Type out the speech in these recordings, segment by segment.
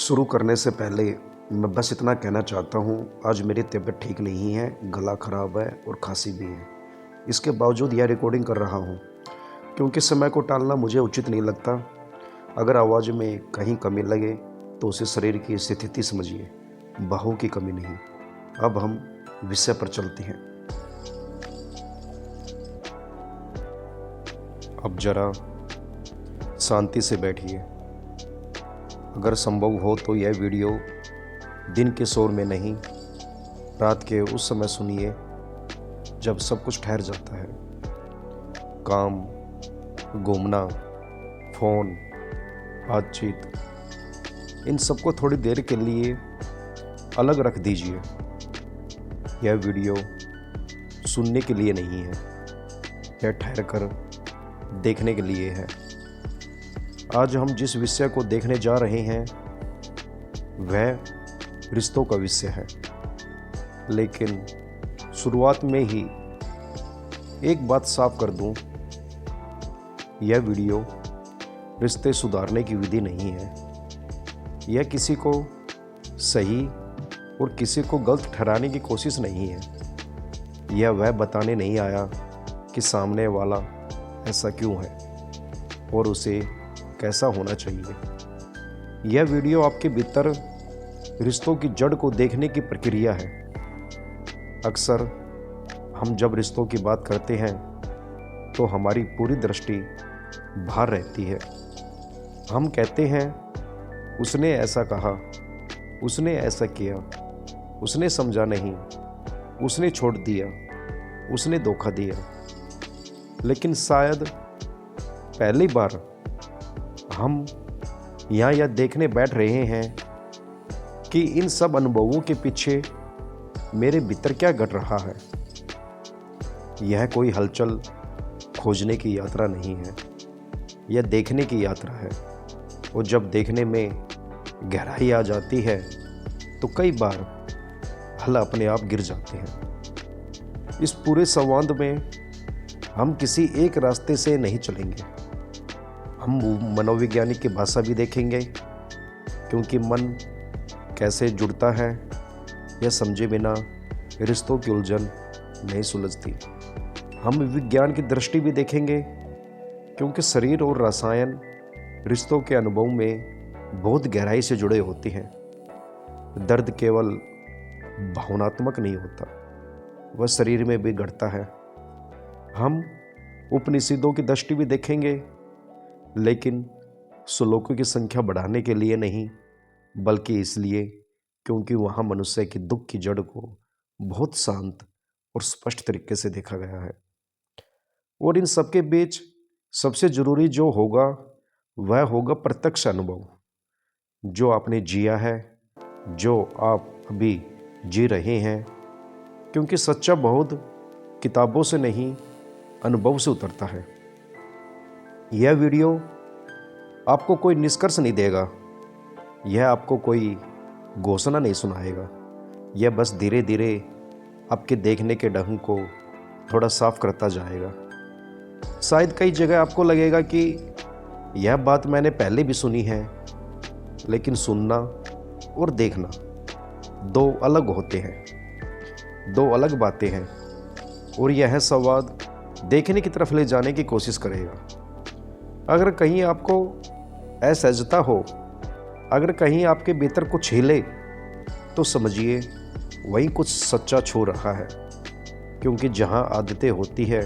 शुरू करने से पहले मैं बस इतना कहना चाहता हूँ, आज मेरी तबीयत ठीक नहीं है, गला ख़राब है और खांसी भी है। इसके बावजूद यह रिकॉर्डिंग कर रहा हूँ क्योंकि समय को टालना मुझे उचित नहीं लगता। अगर आवाज़ में कहीं कमी लगे तो उसे शरीर की स्थिति समझिए, बहाव की कमी नहीं। अब हम विषय पर चलते हैं। अब जरा शांति से बैठिए। अगर संभव हो तो यह वीडियो दिन के शोर में नहीं, रात के उस समय सुनिए जब सब कुछ ठहर जाता है। काम, घूमना, फ़ोन, बातचीत, इन सबको थोड़ी देर के लिए अलग रख दीजिए। यह वीडियो सुनने के लिए नहीं है, यह ठहर कर देखने के लिए है। आज हम जिस विषय को देखने जा रहे हैं वह रिश्तों का विषय है, लेकिन शुरुआत में ही एक बात साफ कर दूं, यह वीडियो रिश्ते सुधारने की विधि नहीं है। यह किसी को सही और किसी को गलत ठहराने की कोशिश नहीं है। यह वह बताने नहीं आया कि सामने वाला ऐसा क्यों है और उसे कैसा होना चाहिए। यह वीडियो आपके भीतर रिश्तों की जड़ को देखने की प्रक्रिया है। अक्सर हम जब रिश्तों की बात करते हैं तो हमारी पूरी दृष्टि बाहर रहती है। हम कहते हैं उसने ऐसा कहा, उसने ऐसा किया, उसने समझा नहीं, उसने छोड़ दिया, उसने धोखा दिया। लेकिन शायद पहली बार हम यहाँ यह देखने बैठ रहे हैं कि इन सब अनुभवों के पीछे मेरे भीतर क्या घट रहा है। यह कोई हलचल खोजने की यात्रा नहीं है, यह देखने की यात्रा है। और जब देखने में गहराई आ जाती है तो कई बार हल अपने आप गिर जाते हैं। इस पूरे संवाद में हम किसी एक रास्ते से नहीं चलेंगे। हम मनोविज्ञानिक की भाषा भी देखेंगे, क्योंकि मन कैसे जुड़ता है यह समझे बिना रिश्तों की उलझन नहीं सुलझती। हम विज्ञान की दृष्टि भी देखेंगे, क्योंकि शरीर और रसायन रिश्तों के अनुभव में बहुत गहराई से जुड़े होते हैं। दर्द केवल भावनात्मक नहीं होता, वह शरीर में भी घटता है। हम उपनिषदों की दृष्टि भी देखेंगे, लेकिन श्लोकों की संख्या बढ़ाने के लिए नहीं, बल्कि इसलिए क्योंकि वहाँ मनुष्य की दुख की जड़ को बहुत शांत और स्पष्ट तरीके से देखा गया है। और इन सबके बीच सबसे जरूरी जो होगा वह होगा प्रत्यक्ष अनुभव, जो आपने जिया है, जो आप अभी जी रहे हैं। क्योंकि सच्चा बोध किताबों से नहीं, अनुभव से उतरता है। यह वीडियो आपको कोई निष्कर्ष नहीं देगा, यह आपको कोई घोषणा नहीं सुनाएगा। यह बस धीरे धीरे आपके देखने के ढंग को थोड़ा साफ करता जाएगा। शायद कई जगह आपको लगेगा कि यह बात मैंने पहले भी सुनी है, लेकिन सुनना और देखना दो अलग होते हैं, दो अलग बातें हैं। और यह संवाद देखने की तरफ ले जाने की कोशिश करेगा। अगर कहीं आपको असहजता हो, अगर कहीं आपके भीतर कुछ हिले, तो समझिए वहीं कुछ सच्चा छू रहा है। क्योंकि जहाँ आदतें होती है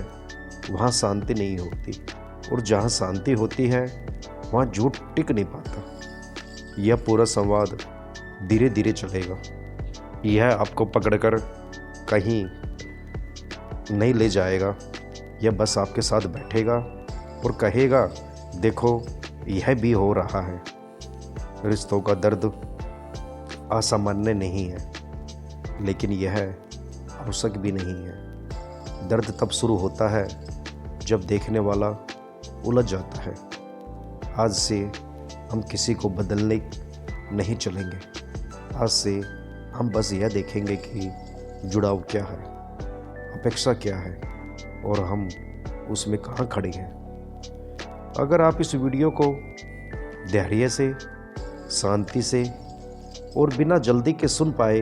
वहाँ शांति नहीं होती, और जहाँ शांति होती है वहाँ झूठ टिक नहीं पाता। यह पूरा संवाद धीरे धीरे चलेगा। यह आपको पकड़कर कहीं नहीं ले जाएगा, यह बस आपके साथ बैठेगा और कहेगा, देखो यह भी हो रहा है। रिश्तों का दर्द असामान्य नहीं है, लेकिन यह आवश्यक भी नहीं है। दर्द तब शुरू होता है जब देखने वाला उलझ जाता है। आज से हम किसी को बदलने नहीं चलेंगे। आज से हम बस यह देखेंगे कि जुड़ाव क्या है, अपेक्षा क्या है, और हम उसमें कहाँ खड़े हैं। अगर आप इस वीडियो को धैर्य से, शांति से और बिना जल्दी के सुन पाए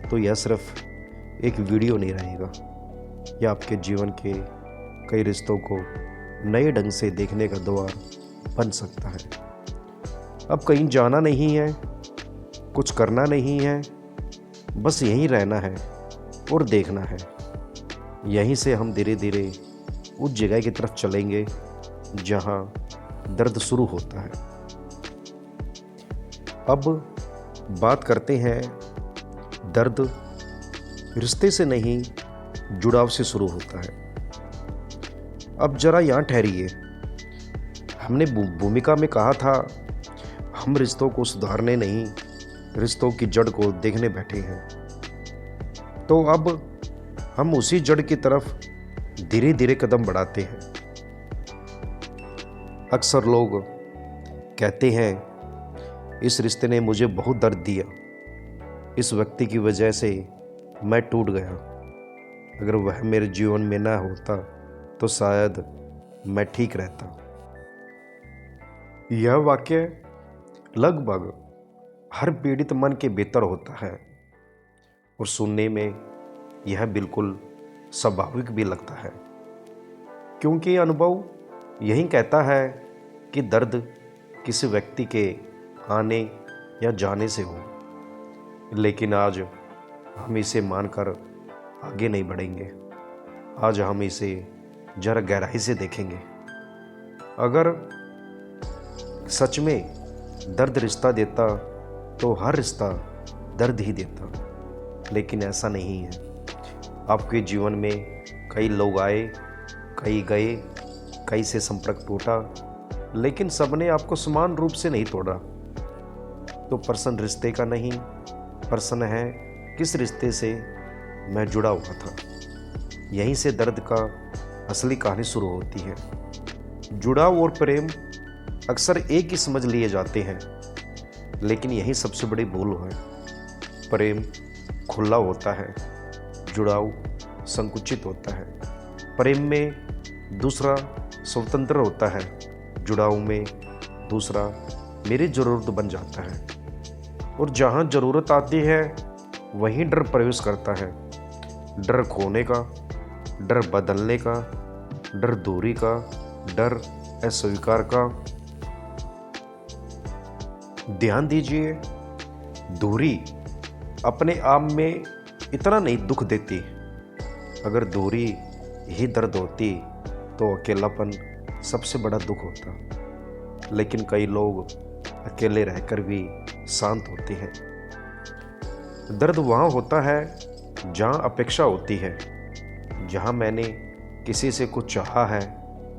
तो यह सिर्फ एक वीडियो नहीं रहेगा, यह आपके जीवन के कई रिश्तों को नए ढंग से देखने का द्वार बन सकता है। अब कहीं जाना नहीं है, कुछ करना नहीं है, बस यहीं रहना है और देखना है। यहीं से हम धीरे धीरे उस जगह की तरफ चलेंगे जहां दर्द शुरू होता है। अब बात करते हैं, दर्द रिश्ते से नहीं, जुड़ाव से शुरू होता है। अब जरा यहाँ ठहरिए। हमने भूमिका में कहा था हम रिश्तों को सुधारने नहीं, रिश्तों की जड़ को देखने बैठे हैं। तो अब हम उसी जड़ की तरफ धीरे धीरे कदम बढ़ाते हैं। अक्सर लोग कहते हैं इस रिश्ते ने मुझे बहुत दर्द दिया, इस व्यक्ति की वजह से मैं टूट गया, अगर वह मेरे जीवन में ना होता तो शायद मैं ठीक रहता। यह वाक्य लगभग हर पीड़ित मन के भीतर होता है और सुनने में यह बिल्कुल स्वाभाविक भी लगता है, क्योंकि अनुभव यही कहता है कि दर्द किसी व्यक्ति के आने या जाने से हो। लेकिन आज हम इसे मानकर आगे नहीं बढ़ेंगे। आज हम इसे जरा गहराई से देखेंगे। अगर सच में दर्द रिश्ता देता तो हर रिश्ता दर्द ही देता, लेकिन ऐसा नहीं है। आपके जीवन में कई लोग आए, कई गए, कई से संपर्क टूटा, लेकिन सबने आपको समान रूप से नहीं तोड़ा। तो प्रश्न रिश्ते का नहीं, प्रश्न है किस रिश्ते से मैं जुड़ा हुआ था। यहीं से दर्द का असली कहानी शुरू होती है। जुड़ाव और प्रेम अक्सर एक ही समझ लिए जाते हैं, लेकिन यही सबसे बड़ी भूल है। प्रेम खुला होता है, जुड़ाव संकुचित होता है। प्रेम में दूसरा स्वतंत्र होता है, जुड़ाव में दूसरा मेरी ज़रूरत बन जाता है। और जहाँ ज़रूरत आती है वहीं डर प्रवेश करता है। डर खोने का, डर बदलने का, डर दूरी का, डर अस्वीकार का। ध्यान दीजिए, दूरी अपने आप में इतना नहीं दुख देती। अगर दूरी ही दर्द होती तो अकेलापन सबसे बड़ा दुख होता। लेकिन कई लोग अकेले रहकर भी शांत होते हैं। दर्द वहाँ होता है जहाँ अपेक्षा होती है, जहाँ मैंने किसी से कुछ चाहा है,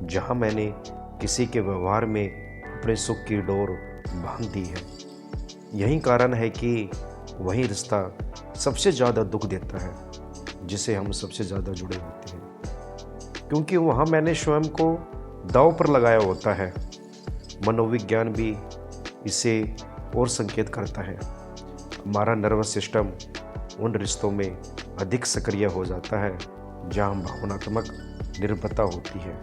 जहाँ मैंने किसी के व्यवहार में अपने सुख की डोर बांध दी है। यही कारण है कि वही रिश्ता सबसे ज़्यादा दुख देता है, जिसे हम सबसे ज़्यादा जुड़े होते हैं, क्योंकि वहाँ मैंने स्वयं को दांव पर लगाया होता है। मनोविज्ञान भी इसे और संकेत करता है। हमारा नर्वस सिस्टम उन रिश्तों में अधिक सक्रिय हो जाता है जहाँ भावनात्मक निर्भरता होती है।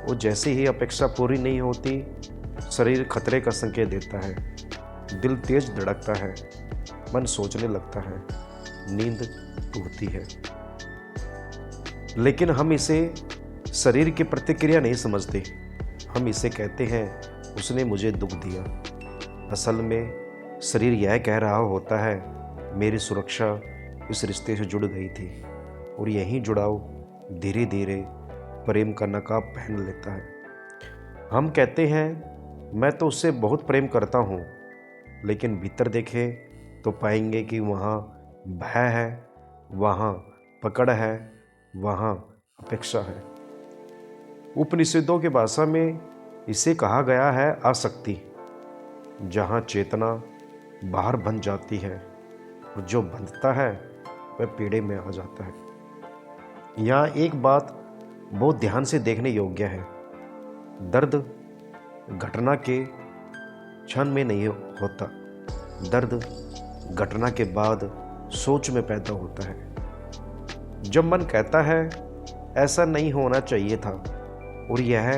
और जैसे ही अपेक्षा पूरी नहीं होती, शरीर खतरे का संकेत देता है, दिल तेज धड़कता है, मन सोचने लगता है, नींद टूटती है। लेकिन हम इसे शरीर की प्रतिक्रिया नहीं समझते। हम इसे कहते हैं उसने मुझे दुख दिया। असल में शरीर यह कह रहा होता है मेरी सुरक्षा इस रिश्ते से जुड़ गई थी। और यही जुड़ाव धीरे धीरे प्रेम का नकाब पहन लेता है। हम कहते हैं मैं तो उससे बहुत प्रेम करता हूँ, लेकिन भीतर देखें तो पाएंगे कि वहाँ भय है, वहाँ पकड़ है, वहाँ अपेक्षा है। उपनिषदों की भाषा में इसे कहा गया है आसक्ति, जहाँ चेतना बाहर बंध जाती है और जो बंधता है वह पीड़े में आ जाता है। यहाँ एक बात बहुत ध्यान से देखने योग्य है। दर्द घटना के क्षण में नहीं होता, दर्द घटना के बाद सोच में पैदा होता है। जब मन कहता है ऐसा नहीं होना चाहिए था और यह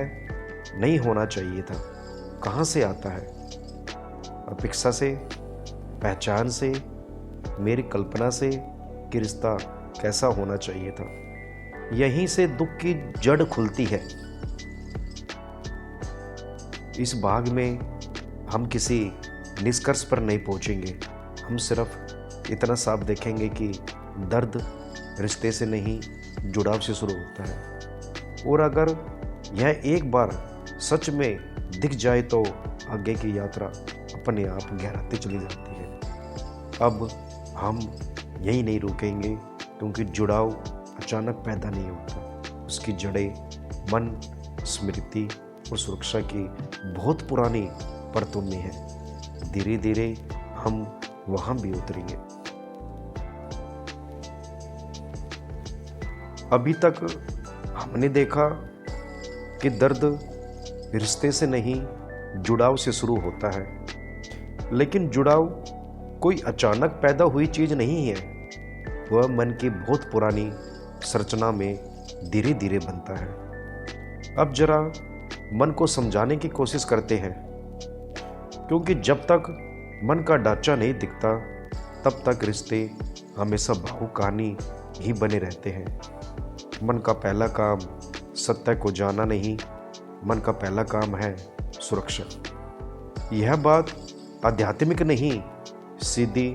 नहीं होना चाहिए था, कहाँ से आता है? अपेक्षा से, पहचान से, मेरी कल्पना से कि रिश्ता कैसा होना चाहिए था। यहीं से दुख की जड़ खुलती है। इस भाग में हम किसी निष्कर्ष पर नहीं पहुंचेंगे, हम सिर्फ इतना साफ देखेंगे कि दर्द रिश्ते से नहीं, जुड़ाव से शुरू होता है। और अगर यह एक बार सच में दिख जाए तो आगे की यात्रा अपने आप गहराती चली जाती है। अब हम यही नहीं रुकेंगे, क्योंकि जुड़ाव अचानक पैदा नहीं होता। उसकी जड़ें मन, स्मृति और सुरक्षा की बहुत पुरानी परतों में है। धीरे धीरे हम वहां भी उतरेंगे। अभी तक हमने देखा कि दर्द रिश्ते से नहीं, जुड़ाव से शुरू होता है। लेकिन जुड़ाव कोई अचानक पैदा हुई चीज नहीं है, वह मन की बहुत पुरानी संरचना में धीरे धीरे बनता है। अब जरा मन को समझाने की कोशिश करते हैं, क्योंकि जब तक मन का ढांचा नहीं दिखता तब तक रिश्ते हमेशा भावुक कहानी ही बने रहते हैं। मन का पहला काम सत्य को जाना नहीं, मन का पहला काम है सुरक्षा। यह बात आध्यात्मिक नहीं, सीधी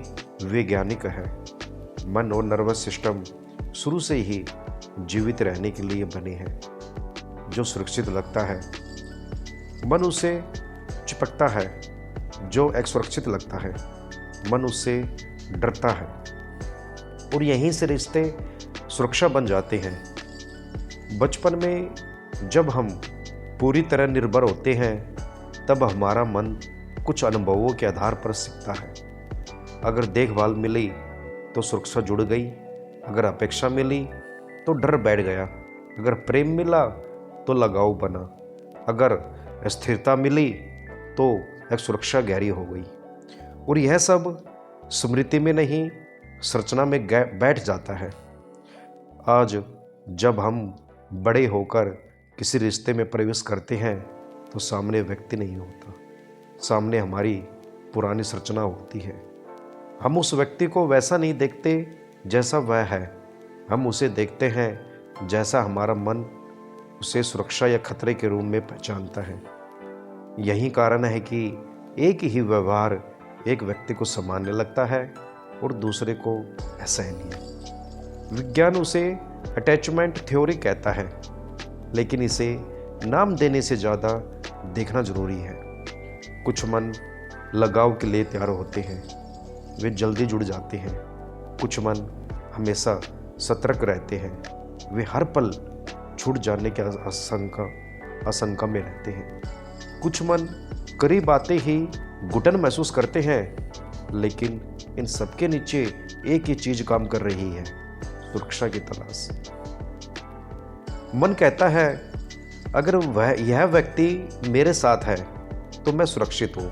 वैज्ञानिक है। मन और नर्वस सिस्टम शुरू से ही जीवित रहने के लिए बने हैं। जो सुरक्षित लगता है मन उससे चिपकता है, जो असुरक्षित लगता है मन उससे डरता है, और यहीं से रिश्ते सुरक्षा बन जाते हैं। बचपन में जब हम पूरी तरह निर्भर होते हैं तब हमारा मन कुछ अनुभवों के आधार पर सीखता है। अगर देखभाल मिली तो सुरक्षा जुड़ गई, अगर अपेक्षा मिली तो डर बैठ गया, अगर प्रेम मिला तो लगाव बना, अगर स्थिरता मिली तो एक सुरक्षा गहरी हो गई। और यह सब स्मृति में नहीं, संरचना में बैठ जाता है। आज जब हम बड़े होकर किसी रिश्ते में प्रवेश करते हैं तो सामने व्यक्ति नहीं होता, सामने हमारी पुरानी संरचना होती है। हम उस व्यक्ति को वैसा नहीं देखते जैसा वह है, हम उसे देखते हैं जैसा हमारा मन उसे सुरक्षा या खतरे के रूप में पहचानता है। यही कारण है कि एक ही व्यवहार एक व्यक्ति को सामान्य लगता है और दूसरे को असहनीय। विज्ञान उसे अटैचमेंट थ्योरी कहता है, लेकिन इसे नाम देने से ज़्यादा देखना जरूरी है। कुछ मन लगाव के लिए तैयार होते हैं, वे जल्दी जुड़ जाते हैं। कुछ मन हमेशा सतर्क रहते हैं, वे हर पल छूट जाने की आशंका में रहते हैं। कुछ मन करीब आते ही घुटन महसूस करते हैं, लेकिन इन सबके नीचे एक ही चीज काम कर रही है, सुरक्षा की तलाश। मन कहता है अगर यह व्यक्ति मेरे साथ है तो मैं सुरक्षित हूँ,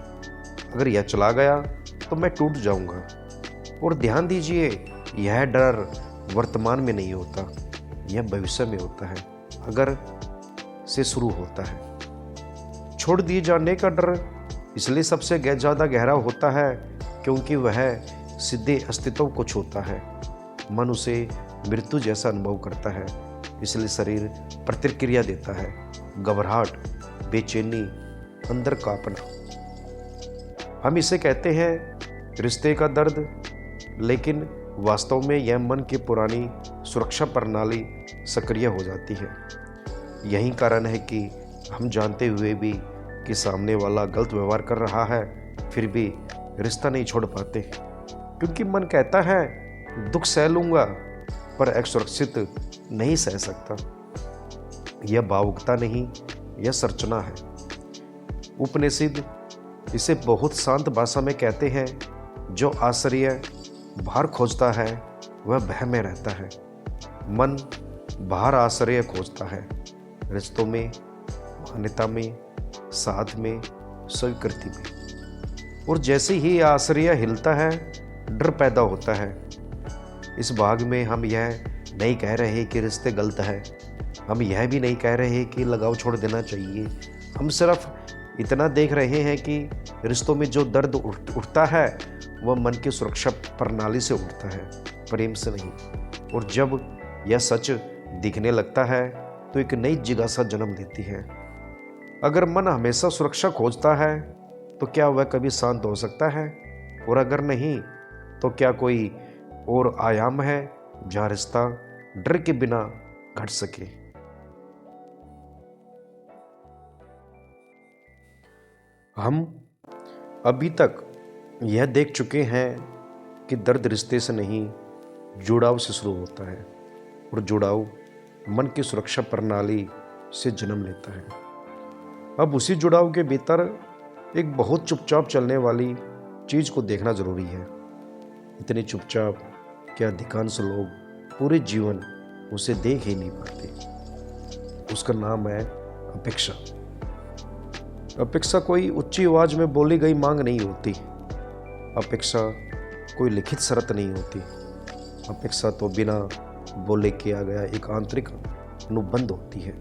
अगर यह चला गया तो मैं टूट जाऊंगा। और ध्यान दीजिए, यह डर वर्तमान में नहीं होता, यह भविष्य में होता है, अगर से शुरू होता है। छोड़ दिए जाने का डर इसलिए सबसे ज़्यादा गहरा होता है क्योंकि वह सीधे अस्तित्व को छूता है। मन उसे मृत्यु जैसा अनुभव करता है, इसलिए शरीर प्रतिक्रिया देता है, घबराहट, बेचैनी, अंदर कांपना। हम इसे कहते हैं रिश्ते का दर्द, लेकिन वास्तव में यह मन की पुरानी सुरक्षा प्रणाली सक्रिय हो जाती है। यही कारण है कि हम जानते हुए भी कि सामने वाला गलत व्यवहार कर रहा है, फिर भी रिश्ता नहीं छोड़ पाते, क्योंकि मन कहता है दुख सह लूंगा पर असुरक्षित नहीं सह सकता। यह भावुकता नहीं, यह संरचना है। उपनिषद इसे बहुत शांत भाषा में कहते हैं, जो आश्रय बाहर खोजता है वह भय में रहता है। मन बाहर आश्रय खोजता है, रिश्तों में, मान्यता में, साथ में, स्वीकृति में। और जैसे ही आश्रय हिलता है, डर पैदा होता है। इस भाग में हम यह नहीं कह रहे कि रिश्ते गलत है, हम यह भी नहीं कह रहे कि लगाव छोड़ देना चाहिए। हम सिर्फ इतना देख रहे हैं कि रिश्तों में जो दर्द उठता है वह मन की सुरक्षा प्रणाली से उठता है, प्रेम से नहीं। और जब यह सच दिखने लगता है तो एक नई जिज्ञासा जन्म लेती है। अगर मन हमेशा सुरक्षा खोजता है तो क्या वह कभी शांत हो सकता है? और अगर नहीं तो क्या कोई और आयाम है जहाँ रिश्ता डर के बिना घट सके? हम अभी तक यह देख चुके हैं कि दर्द रिश्ते से नहीं, जुड़ाव से शुरू होता है, और जुड़ाव मन की सुरक्षा प्रणाली से जन्म लेता है। अब उसी जुड़ाव के भीतर एक बहुत चुपचाप चलने वाली चीज को देखना जरूरी है। इतनी चुपचाप कि अधिकांश लोग पूरे जीवन उसे देख ही नहीं पाते। उसका नाम है अपेक्षा। अपेक्षा कोई ऊंची आवाज में बोली गई मांग नहीं होती। अपेक्षा कोई लिखित शर्त नहीं होती। अपेक्षा तो बिना बोले किया गया एक आंतरिक अनुबंध होती है।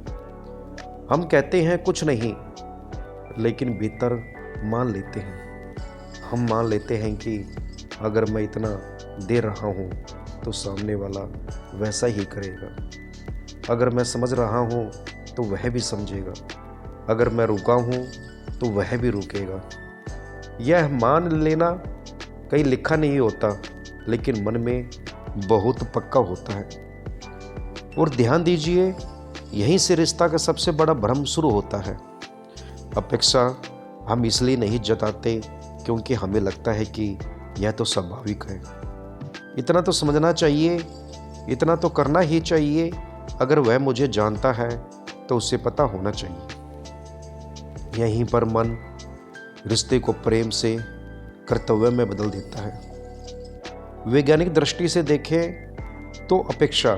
हम कहते हैं कुछ नहीं, लेकिन भीतर मान लेते हैं। हम मान लेते हैं कि अगर मैं इतना दे रहा हूँ तो सामने वाला वैसा ही करेगा। अगर मैं समझ रहा हूँ तो वह भी समझेगा। अगर मैं रुका हूँ तो वह भी रुकेगा। यह मान लेना कहीं लिखा नहीं होता, लेकिन मन में बहुत पक्का होता है। और ध्यान दीजिए, यहीं से रिश्ता का सबसे बड़ा भ्रम शुरू होता है। अपेक्षा हम इसलिए नहीं जताते क्योंकि हमें लगता है कि यह तो स्वाभाविक है। इतना तो समझना चाहिए, इतना तो करना ही चाहिए। अगर वह मुझे जानता है तो उसे पता होना चाहिए। यहीं पर मन रिश्ते को प्रेम से कर्तव्य में बदल देता है। वैज्ञानिक दृष्टि से देखें तो अपेक्षा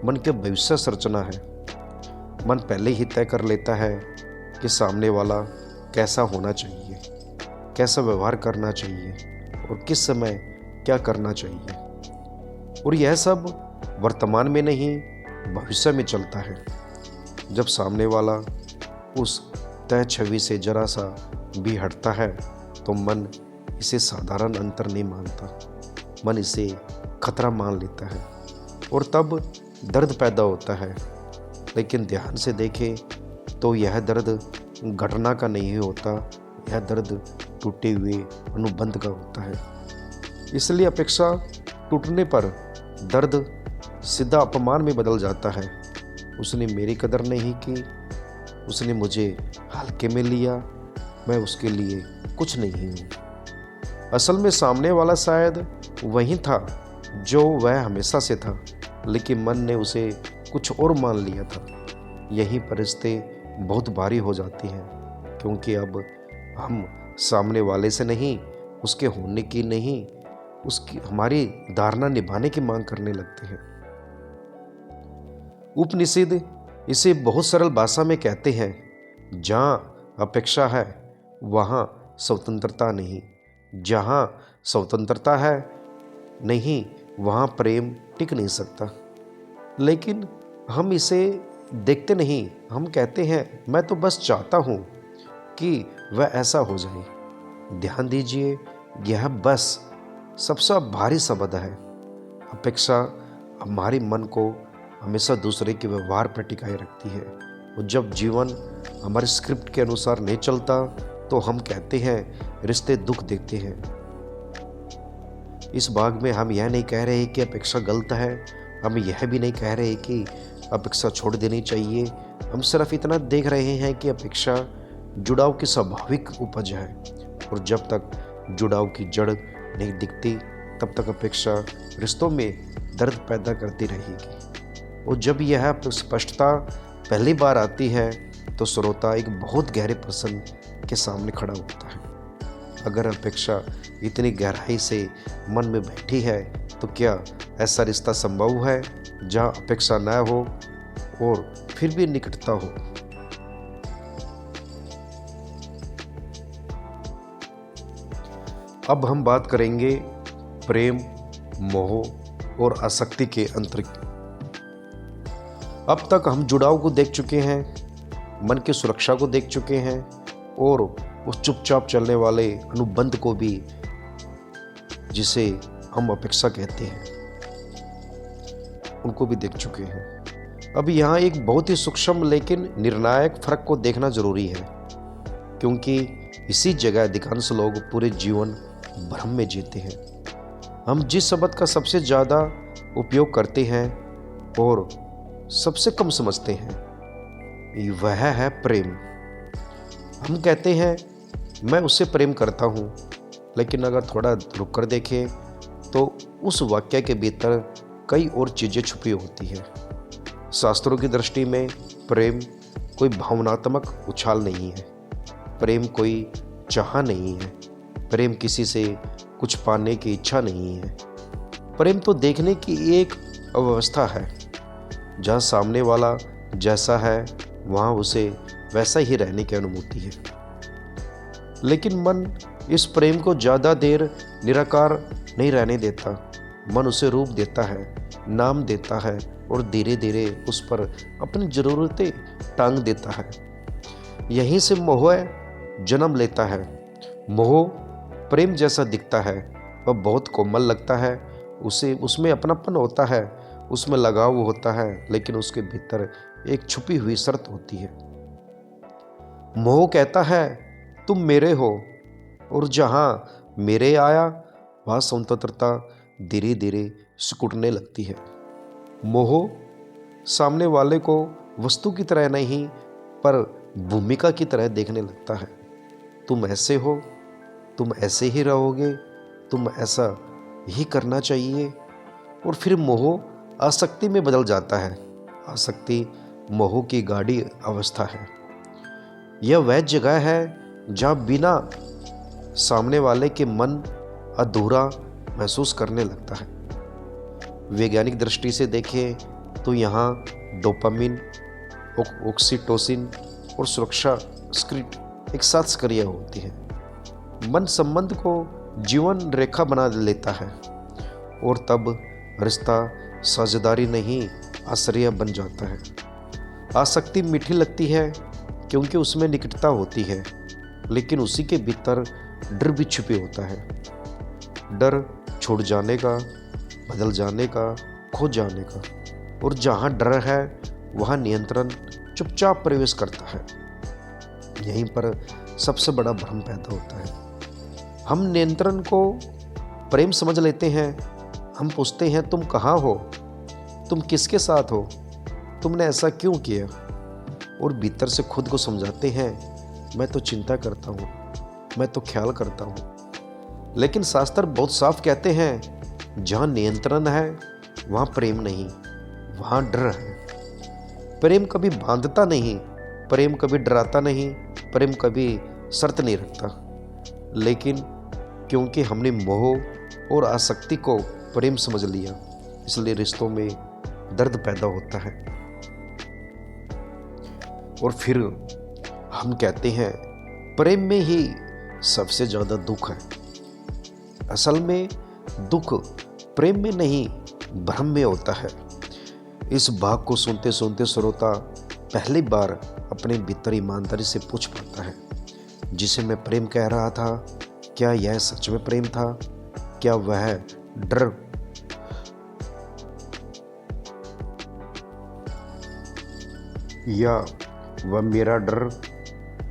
मन के भविष्य संरचना है। मन पहले ही तय कर लेता है कि सामने वाला कैसा होना चाहिए, कैसा व्यवहार करना चाहिए और किस समय क्या करना चाहिए। और यह सब वर्तमान में नहीं, भविष्य में चलता है। जब सामने वाला उस तय छवि से जरा सा भी हटता है तो मन इसे साधारण अंतर नहीं मानता, मन इसे खतरा मान लेता है और तब दर्द पैदा होता है। लेकिन ध्यान से देखें तो यह दर्द घटना का नहीं होता, यह दर्द टूटे हुए अनुबंध का होता है। इसलिए अपेक्षा टूटने पर दर्द सीधा अपमान में बदल जाता है। उसने मेरी कदर नहीं की, उसने मुझे हल्के में लिया, मैं उसके लिए कुछ नहीं हूँ। असल में सामने वाला शायद वही था जो वह हमेशा से था, लेकिन मन ने उसे कुछ और मान लिया था। यही पर रिश्ते बहुत भारी हो जाते हैं, क्योंकि अब हम सामने वाले से नहीं, उसके होने की नहीं, उसकी हमारी धारणा निभाने की मांग करने लगते हैं। उपनिषद इसे बहुत सरल भाषा में कहते हैं, जहाँ अपेक्षा है वहाँ स्वतंत्रता नहीं, जहाँ स्वतंत्रता है नहीं वहाँ प्रेम टिक नहीं सकता। लेकिन हम इसे देखते नहीं। हम कहते हैं मैं तो बस चाहता हूँ कि वह ऐसा हो जाए। ध्यान दीजिए, यह बस सबसे भारी शब्द है। अपेक्षा हमारे मन को हमेशा दूसरे के व्यवहार पर टिकाए रखती है, और जब जीवन हमारे स्क्रिप्ट के अनुसार नहीं चलता तो हम कहते हैं रिश्ते दुख देते हैं। इस भाग में हम यह नहीं कह रहे कि अपेक्षा गलत है, हम यह भी नहीं कह रहे कि अपेक्षा छोड़ देनी चाहिए। हम सिर्फ इतना देख रहे हैं कि अपेक्षा जुड़ाव की स्वाभाविक उपज है, और जब तक जुड़ाव की जड़ नहीं दिखती तब तक अपेक्षा रिश्तों में दर्द पैदा करती रहेगी। और जब यह स्पष्टता पहली बार आती है तो श्रोता एक बहुत गहरे प्रश्न के सामने खड़ा होता है। अगर अपेक्षा इतनी गहराई से मन में बैठी है तो क्या ऐसा रिश्ता संभव है जहाँ अपेक्षा न हो और फिर भी निकटता हो? अब हम बात करेंगे प्रेम, मोह और आसक्ति के अंतर की। अब तक हम जुड़ाव को देख चुके हैं, मन की सुरक्षा को देख चुके हैं और उस चुपचाप चलने वाले अनुबंध को भी, जिसे हम अपेक्षा कहते हैं, उनको भी देख चुके हैं। अब यहाँ एक बहुत ही सूक्ष्म लेकिन निर्णायक फर्क को देखना जरूरी है, क्योंकि इसी जगह अधिकांश लोग पूरे जीवन भ्रम में जीते हैं। हम जिस शब्द का सबसे ज़्यादा उपयोग करते हैं और सबसे कम समझते हैं, वह है प्रेम। हम कहते हैं मैं उससे प्रेम करता हूँ, लेकिन अगर थोड़ा रुक कर देखें तो उस वाक्य के भीतर कई और चीज़ें छुपी होती हैं। शास्त्रों की दृष्टि में प्रेम कोई भावनात्मक उछाल नहीं है, प्रेम कोई चाह नहीं है, प्रेम किसी से कुछ पाने की इच्छा नहीं है। प्रेम तो देखने की एक अवस्था है, जहाँ सामने वाला जैसा है वहाँ उसे वैसा ही रहने की अनुमति है। लेकिन मन इस प्रेम को ज़्यादा देर निराकार नहीं रहने देता। मन उसे रूप देता है, नाम देता है और धीरे धीरे उस पर अपनी ज़रूरतें टांग देता है। यहीं से मोह जन्म लेता है। मोह प्रेम जैसा दिखता है, वह बहुत कोमल लगता है, उसमें अपनापन होता है, उसमें लगाव होता है, लेकिन उसके भीतर एक छुपी हुई शर्त होती है। मोह कहता है तुम मेरे हो, और जहाँ मेरे आया वहाँ स्वतंत्रता धीरे धीरे सिकुड़ने लगती है। मोह सामने वाले को वस्तु की तरह नहीं पर भूमिका की तरह देखने लगता है। तुम ऐसे हो, तुम ऐसे ही रहोगे, तुम ऐसा ही करना चाहिए। और फिर मोह आसक्ति में बदल जाता है। आसक्ति मोह की गाढ़ी अवस्था है। यह वह जगह है जहाँ बिना सामने वाले के मन अधूरा महसूस करने लगता है। वैज्ञानिक दृष्टि से देखें तो यहाँ डोपामिन, ऑक्सीटोसिन और सुरक्षा स्क्रिप्ट एक साथ सक्रिय होती है। मन संबंध को जीवन रेखा बना लेता है और तब रिश्ता साझेदारी नहीं आश्रय बन जाता है। आसक्ति मीठी लगती है क्योंकि उसमें निकटता होती है, लेकिन उसी के भीतर डर भी छुपे होता है। डर छूट जाने का, बदल जाने का, खो जाने का। और जहाँ डर है वहाँ नियंत्रण चुपचाप प्रवेश करता है। यहीं पर सबसे बड़ा भ्रम पैदा होता है। हम नियंत्रण को प्रेम समझ लेते हैं। हम पूछते हैं तुम कहाँ हो, तुम किसके साथ हो, तुमने ऐसा क्यों किया, और भीतर से खुद को समझाते हैं मैं तो चिंता करता हूँ, मैं तो ख्याल करता हूँ। लेकिन शास्त्र बहुत साफ कहते हैं जहाँ नियंत्रण है वहाँ प्रेम नहीं, वहाँ डर है। प्रेम कभी बांधता नहीं, प्रेम कभी डराता नहीं, प्रेम कभी शर्त नहीं रखता। लेकिन क्योंकि हमने मोह और आसक्ति को प्रेम समझ लिया, इसलिए रिश्तों में दर्द पैदा होता है। और फिर हम कहते हैं प्रेम में ही सबसे ज़्यादा दुख है। असल में दुख प्रेम में नहीं, भ्रम में होता है। इस भाग को सुनते सुनते श्रोता पहली बार अपने भीतर ईमानदारी से पूछ पाता है, जिसे मैं प्रेम कह रहा था, क्या यह सच में प्रेम था? क्या वह डर या वह मेरा डर,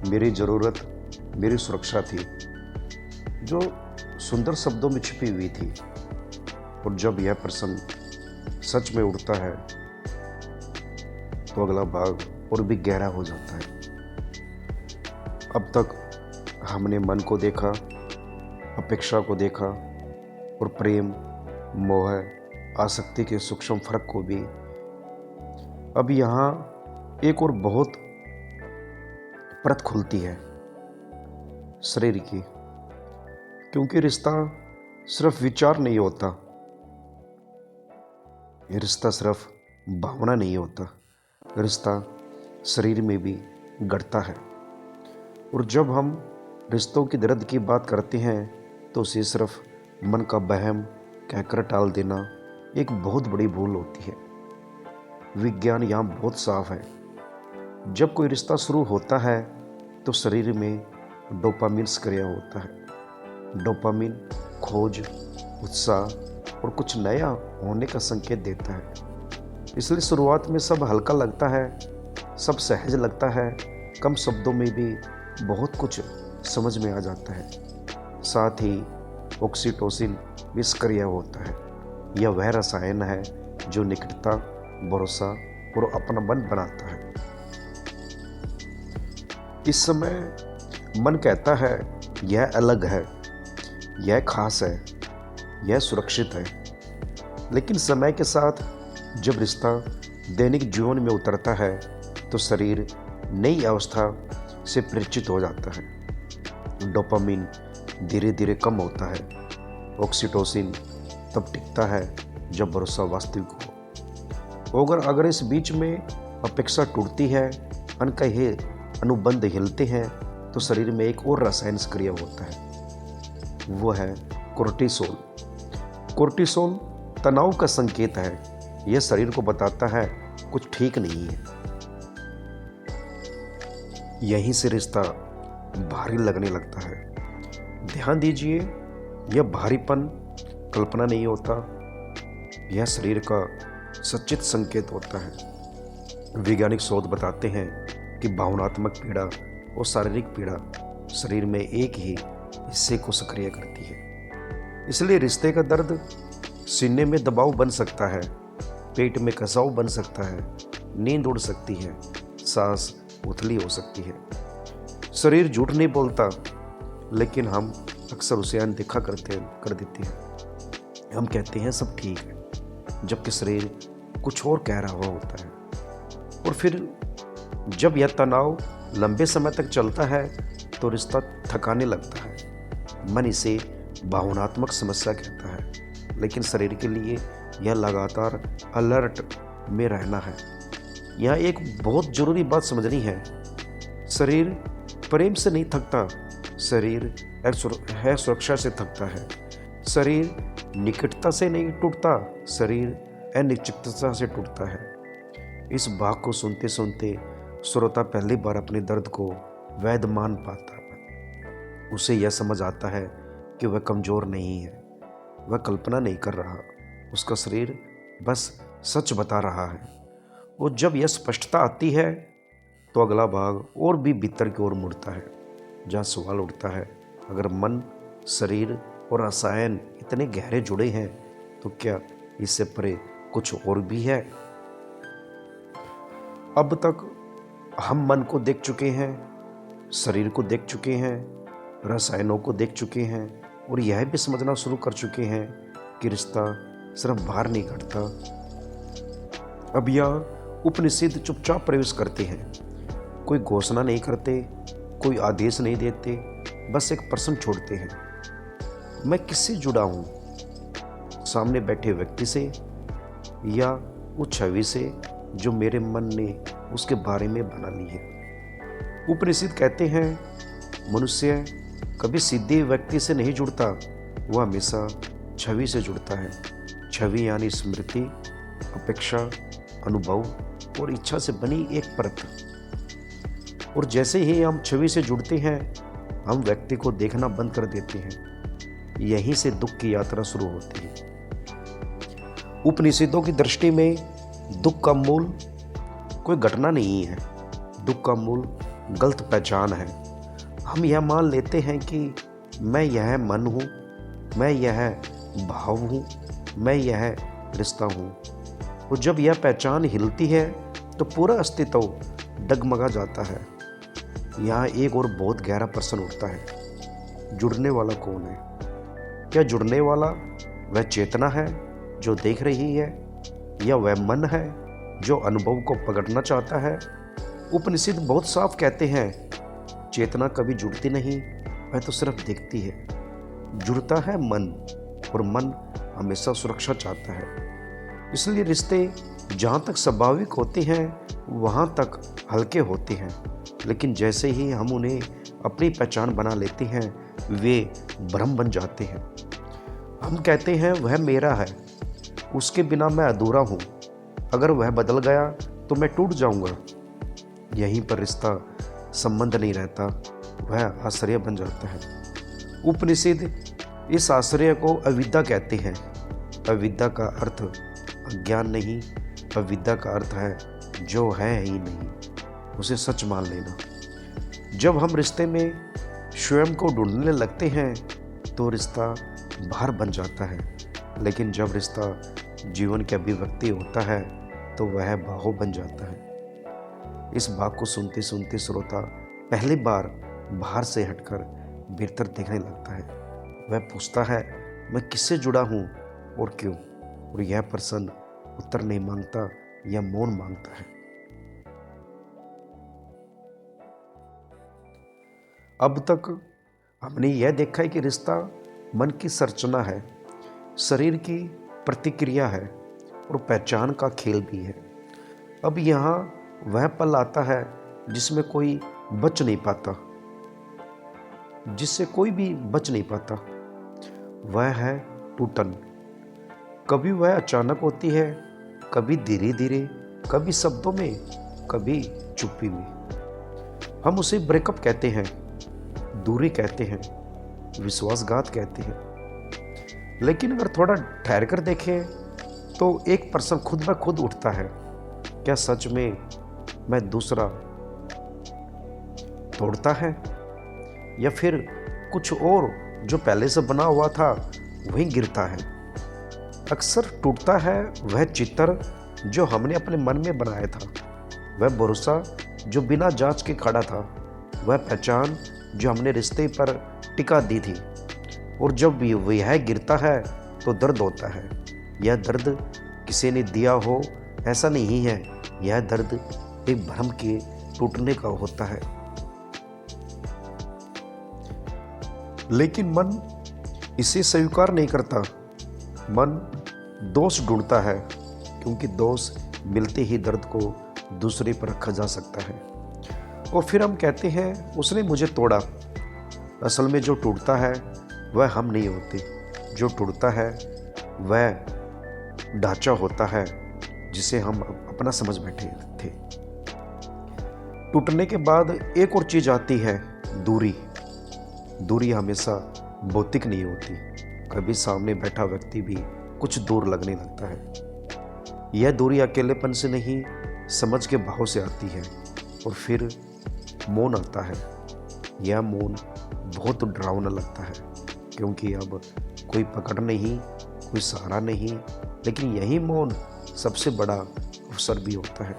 मेरी ज़रूरत, मेरी सुरक्षा थी, जो सुंदर शब्दों में छिपी हुई थी। और जब यह प्रश्न सच में उठता है तो अगला भाग और भी गहरा हो जाता है। अब तक हमने मन को देखा, अपेक्षा को देखा और प्रेम, मोह, आसक्ति के सूक्ष्म फर्क को भी। अब यहाँ एक और बहुत परत खुलती है शरीर की, क्योंकि रिश्ता सिर्फ विचार नहीं होता, ये रिश्ता सिर्फ भावना नहीं होता, रिश्ता शरीर में भी गढ़ता है। और जब हम रिश्तों की दर्द की बात करते हैं तो उसे सिर्फ मन का वहम कहकर टाल देना एक बहुत बड़ी भूल होती है। विज्ञान यहाँ बहुत साफ है। जब कोई रिश्ता शुरू होता है तो शरीर में डोपामिन सक्रिय होता है। डोपामिन खोज, उत्साह और कुछ नया होने का संकेत देता है। इसलिए शुरुआत में सब हल्का लगता है, सब सहज लगता है, कम शब्दों में भी बहुत कुछ समझ में आ जाता है। साथ ही ऑक्सीटोसिन भी सक्रिय होता है। यह वह रसायन है जो निकटता, भरोसा और अपनापन बनाता है। इस समय मन कहता है यह अलग है, यह खास है, यह सुरक्षित है। लेकिन समय के साथ जब रिश्ता दैनिक जीवन में उतरता है तो शरीर नई अवस्था से परिचित हो जाता है। डोपामिन धीरे धीरे कम होता है। ऑक्सीटोसिन तब टिकता है जब भरोसा वास्तविक हो। अगर इस बीच में अपेक्षा टूटती है, अनकहे अनुबंध हिलते हैं, तो शरीर में एक और रसायन सक्रिय होता है। वो है कोर्टिसोल। कोर्टिसोल तनाव का संकेत है। यह शरीर को बताता है कुछ ठीक नहीं है। यहीं से रिश्ता भारी लगने लगता है। ध्यान दीजिए, यह भारीपन कल्पना नहीं होता, यह शरीर का सचित संकेत होता है। वैज्ञानिक शोध बताते हैं कि भावनात्मक पीड़ा और शारीरिक पीड़ा शरीर में एक ही हिस्से को सक्रिय करती है। इसलिए रिश्ते का दर्द सीने में दबाव बन सकता है, पेट में कसाव बन सकता है, नींद उड़ सकती है, सांस उथली हो सकती है। शरीर झूठ नहीं बोलता, लेकिन हम अक्सर उसे अनदेखा कर देते हैं। हम कहते हैं सब ठीक है, जबकि शरीर कुछ और कह रहा हुआ होता है। और फिर जब यह तनाव लंबे समय तक चलता है तो रिश्ता थकाने लगता है। मन इसे भावनात्मक समस्या कहता है, लेकिन शरीर के लिए यह लगातार अलर्ट में रहना है। यहाँ एक बहुत जरूरी बात समझनी है। शरीर प्रेम से नहीं थकता, शरीर है सुरक्षा से थकता है। शरीर निकटता से नहीं टूटता, शरीर अनिश्चितता से टूटता है। इस भाग को सुनते सुनते श्रोता पहली बार अपने दर्द को वैध मान पाता है। उसे यह समझ आता है कि वह कमज़ोर नहीं है, वह कल्पना नहीं कर रहा, उसका शरीर बस सच बता रहा है। और जब यह स्पष्टता आती है तो अगला भाग और भी भीतर की ओर मुड़ता है, जहाँ सवाल उठता है, अगर मन, शरीर और रसायन इतने गहरे जुड़े हैं तो क्या इससे परे कुछ और भी है? अब तक हम मन को देख चुके हैं, शरीर को देख चुके हैं, रसायनों को देख चुके हैं और यह भी समझना शुरू कर चुके हैं कि रिश्ता सिर्फ बाहर नहीं घटता। अब यह उपनिषद चुपचाप प्रवेश करते हैं। कोई घोषणा नहीं करते, कोई आदेश नहीं देते, बस एक प्रश्न छोड़ते हैं, मैं किससे जुड़ा हूँ? सामने बैठे व्यक्ति से या उस छवि से जो मेरे मन ने उसके बारे में बना ली है। उपनिषद कहते हैं मनुष्य कभी सीधे व्यक्ति से नहीं जुड़ता, वह हमेशा छवि से जुड़ता है। छवि यानी स्मृति, अपेक्षा, अनुभव और इच्छा से बनी एक परत। और जैसे ही हम छवि से जुड़ते हैं, हम व्यक्ति को देखना बंद कर देते हैं। यहीं से दुख की यात्रा शुरू होती है। उपनिषदों की दृष्टि में दुख का मूल कोई घटना नहीं है, दुख का मूल गलत पहचान है। हम यह मान लेते हैं कि मैं यह मन हूँ, मैं यह भाव हूँ, मैं यह रिश्ता हूँ। और जब यह पहचान हिलती है तो पूरा अस्तित्व डगमगा जाता है। यहाँ एक और बहुत गहरा प्रश्न उठता है, जुड़ने वाला कौन है? क्या जुड़ने वाला वह चेतना है जो देख रही है, या वह मन है जो अनुभव को पकड़ना चाहता है? उपनिषद बहुत साफ कहते हैं, चेतना कभी जुड़ती नहीं, वह तो सिर्फ देखती है। जुड़ता है मन, और मन हमेशा सुरक्षा चाहता है। इसलिए रिश्ते जहाँ तक स्वाभाविक होते हैं वहाँ तक हल्के होते हैं, लेकिन जैसे ही हम उन्हें अपनी पहचान बना लेते हैं वे भ्रम बन जाते हैं। हम कहते हैं वह मेरा है, उसके बिना मैं अधूरा हूँ, अगर वह बदल गया तो मैं टूट जाऊँगा। यहीं पर रिश्ता संबंध नहीं रहता, वह आश्रय बन जाता है। उपनिषद इस आश्रय को अविद्या कहते हैं। अविद्या का अर्थ अज्ञान नहीं, अविद्या का अर्थ है जो है ही नहीं, उसे सच मान लेना। जब हम रिश्ते में स्वयं को ढूंढने लगते हैं तो रिश्ता भार बन जाता है, लेकिन जब रिश्ता जीवन की अभिव्यक्ति होता है तो वह भाव बन जाता है। इस भाग को सुनते सुनते श्रोता पहली बार बाहर से हटकर भीतर देखने लगता है। वह पूछता है, मैं किससे जुड़ा हूँ और क्यों? और यह प्रश्न उत्तर नहीं मांगता या मौन मांगता है। अब तक हमने यह देखा है कि रिश्ता मन की संरचना है, शरीर की प्रतिक्रिया है और पहचान का खेल भी है। अब यहाँ वह पल आता है जिसमें कोई बच नहीं पाता, जिससे कोई भी बच नहीं पाता। वह है टूटन। कभी वह अचानक होती है, कभी धीरे धीरे, कभी शब्दों में, कभी चुप्पी में। हम उसे ब्रेकअप कहते हैं, दूरी कहते हैं, विश्वासघात कहते हैं। लेकिन अगर थोड़ा ठहर कर देखें तो एक प्रश्न खुद ब खुद उठता है, क्या सच में मैं दूसरा तोड़ता है या फिर कुछ और जो पहले से बना हुआ था वही गिरता है? अक्सर टूटता है वह चित्र जो हमने अपने मन में बनाया था, वह भरोसा जो बिना जांच के खड़ा था, वह पहचान जो हमने रिश्ते पर टिका दी थी। और जब भी वह गिरता है तो दर्द होता है। यह दर्द किसी ने दिया हो ऐसा नहीं है, यह दर्द एक भ्रम के टूटने का होता है। लेकिन मन इसे स्वीकार नहीं करता। मन दोष ढूंढता है, क्योंकि दोष मिलते ही दर्द को दूसरे पर रखा जा सकता है। और फिर हम कहते हैं उसने मुझे तोड़ा। असल में जो टूटता है वह हम नहीं होते, जो टूटता है वह ढांचा होता है जिसे हम अपना समझ बैठे थे। टूटने के बाद एक और चीज आती है, दूरी। दूरी हमेशा भौतिक नहीं होती, कभी सामने बैठा व्यक्ति भी कुछ दूर लगने लगता है। यह दूरी अकेलेपन से नहीं, समझ के भाव से आती है। और फिर मौन आता है। यह मौन बहुत डरावना लगता है, क्योंकि अब कोई पकड़ नहीं, कोई सहारा नहीं, लेकिन यही मौन सबसे बड़ा अवसर भी होता है।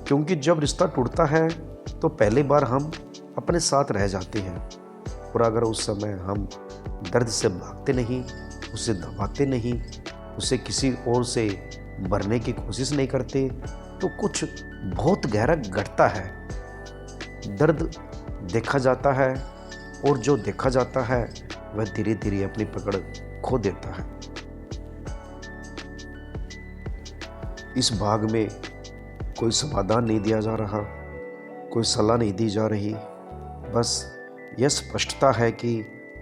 क्योंकि जब रिश्ता टूटता है तो पहली बार हम अपने साथ रह जाते हैं, और अगर उस समय हम दर्द से भागते नहीं, उसे दबाते नहीं, उसे किसी और से भरने की कोशिश नहीं करते, तो कुछ बहुत गहरा घटता है। दर्द देखा जाता है, और जो देखा जाता है वह धीरे धीरे अपनी पकड़ खो देता है। इस भाग में कोई समाधान नहीं दिया जा रहा, कोई सलाह नहीं दी जा रही, बस यह स्पष्टता है कि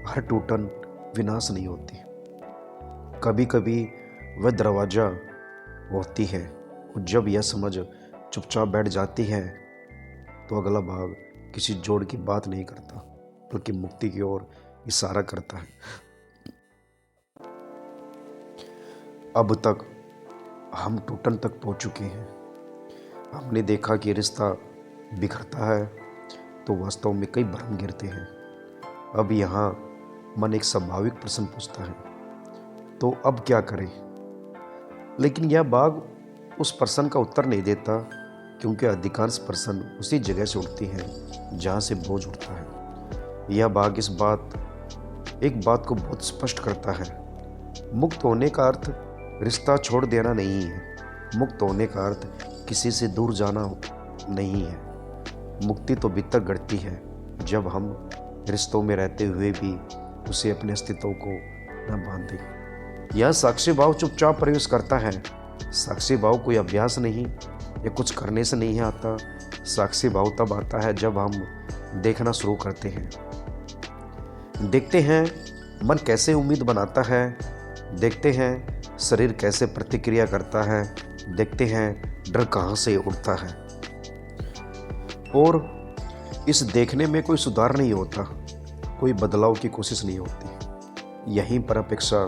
हर टूटन विनाश नहीं होती। कभी कभी वह दरवाजा होती है, और जब यह समझ चुपचाप बैठ जाती है तो अगला भाग किसी जोड़ की बात नहीं करता, बल्कि मुक्ति की ओर इशारा करता है। अब तक हम टूटन तक पहुंच चुके हैं। हमने देखा कि रिश्ता बिखरता है तो वास्तव में कई भ्रम गिरते हैं। अब यहाँ मन एक स्वाभाविक प्रश्न पूछता है, तो अब क्या करें? लेकिन यह भाग उस प्रश्न का उत्तर नहीं देता, क्योंकि अधिकांश प्रश्न उसी जगह से उठती हैं जहाँ से बोझ उठता है। यह भाग एक बात को बहुत स्पष्ट करता है। मुक्त होने का अर्थ रिश्ता छोड़ देना नहीं है। मुक्त होने का अर्थ किसी से दूर जाना नहीं है। मुक्ति तो भीतर घटती है, जब हम रिश्तों में रहते हुए भी उसे अपने अस्तित्व को न बांधे। यह साक्षी भाव चुपचाप प्रवेश करता है। साक्षी भाव कोई अभ्यास नहीं या कुछ करने से नहीं आता। साक्षी भाव तब आता है जब हम देखना शुरू करते हैं। देखते हैं मन कैसे उम्मीद बनाता है, देखते हैं शरीर कैसे प्रतिक्रिया करता है, देखते हैं डर कहाँ से उठता है। और इस देखने में कोई सुधार नहीं होता, कोई बदलाव की कोशिश नहीं होती। यहीं पर अपेक्षा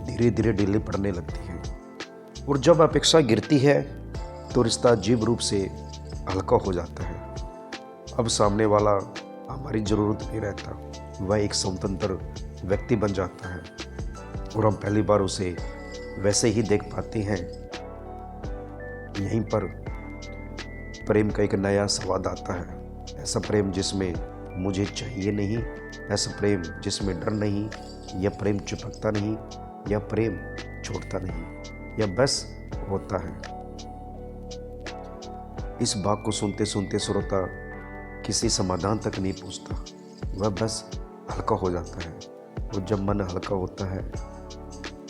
धीरे धीरे ढीली पड़ने लगती है, और जब अपेक्षा गिरती है तो रिश्ता अजीब रूप से हल्का हो जाता है। अब सामने वाला हमारी ज़रूरत नहीं रहता, वह एक स्वतंत्र व्यक्ति बन जाता है, और हम पहली बार उसे वैसे ही देख पाते हैं। यहीं पर प्रेम का एक नया स्वाद आता है, ऐसा प्रेम जिसमें मुझे चाहिए नहीं, ऐसा प्रेम जिसमें डर नहीं, यह प्रेम चिपकता नहीं, यह प्रेम छोड़ता नहीं, यह बस होता है। इस बात को सुनते सुनते श्रोता किसी समाधान तक नहीं पहुंचता, वह बस हल्का हो जाता है, और जब मन हल्का होता है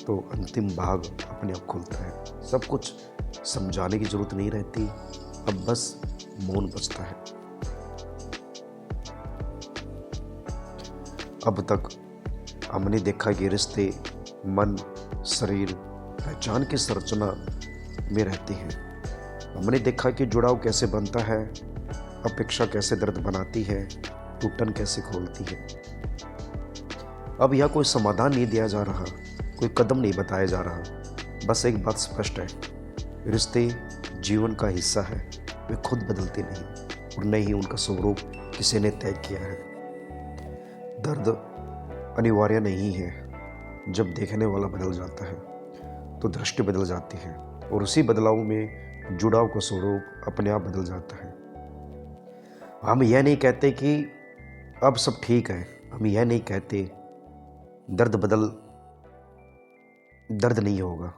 तो अंतिम भाग अपने आप खुलता है। सब कुछ समझाने की जरूरत नहीं रहती, अब बस मौन बचता है। अब तक हमने देखा कि रिश्ते मन, शरीर, पहचान की संरचना में रहते हैं। हमने देखा कि जुड़ाव कैसे बनता है, अपेक्षा कैसे दर्द बनाती है, टूटन कैसे खोलती है। अब यह कोई समाधान नहीं दिया जा रहा, कोई कदम नहीं बताया जा रहा, बस एक बात स्पष्ट है, रिश्ते जीवन का हिस्सा है, वे खुद बदलते नहीं, और न ही उनका स्वरूप किसी ने तय किया है। दर्द अनिवार्य नहीं है, जब देखने वाला बदल जाता है तो दृष्टि बदल जाती है, और उसी बदलाव में जुड़ाव का स्वरूप अपने आप बदल जाता है। हम यह नहीं कहते कि अब सब ठीक है, हम यह नहीं कहते दर्द नहीं होगा,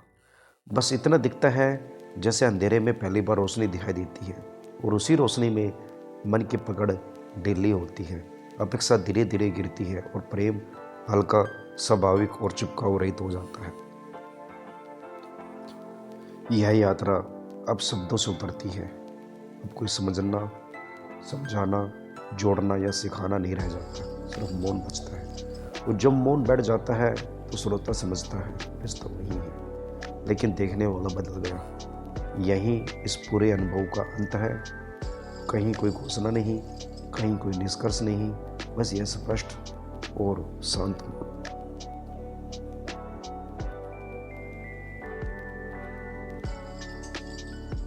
बस इतना दिखता है जैसे अंधेरे में पहली बार रोशनी दिखाई देती है, और उसी रोशनी में मन की पकड़ ढीली होती है, अपेक्षा धीरे धीरे गिरती है, और प्रेम हल्का, स्वाभाविक और चिपकाव रहित हो जाता है। यह यात्रा अब शब्दों से उतरती है, अब कोई समझना, समझाना, जोड़ना या सिखाना नहीं रह जाता, सिर्फ मौन बचता है। और जब मौन बैठ जाता है तो श्रोता समझता है रिश्ता नहीं है, लेकिन देखने वाला बदल गया। यही इस पूरे अनुभव का अंत है। कहीं कोई घोषणा नहीं, कहीं कोई निष्कर्ष नहीं, बस यह स्पष्ट और शांत